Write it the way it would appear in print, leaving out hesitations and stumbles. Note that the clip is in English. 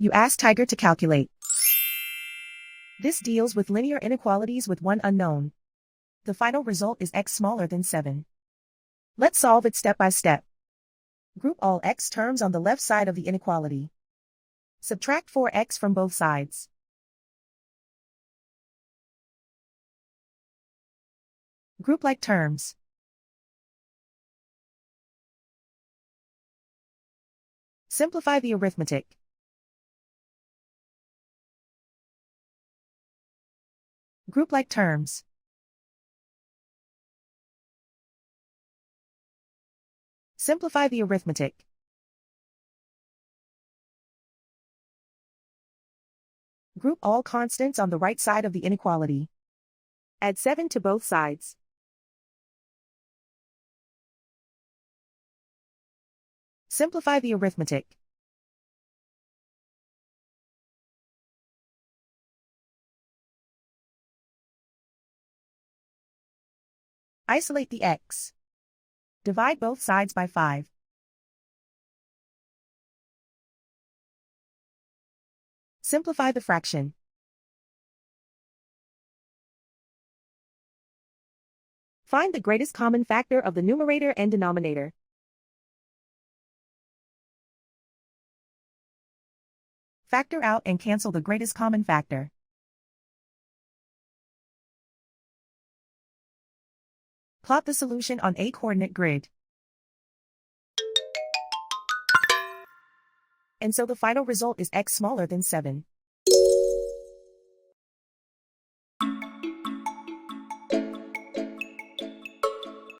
You ask Tiger to calculate. This deals with linear inequalities with one unknown. The final result is x smaller than 7. Let's solve it step by step. Group all x terms on the left side of the inequality. Subtract 4x from both sides. Group like terms. Simplify the arithmetic. Group like terms. Simplify the arithmetic. Group all constants on the right side of the inequality. Add 7 to both sides. Simplify the arithmetic. Isolate the x. Divide both sides by 5. Simplify the fraction. Find the greatest common factor of the numerator and denominator. Factor out and cancel the greatest common factor. Plot the solution on a coordinate grid. And so the final result is x smaller than 7.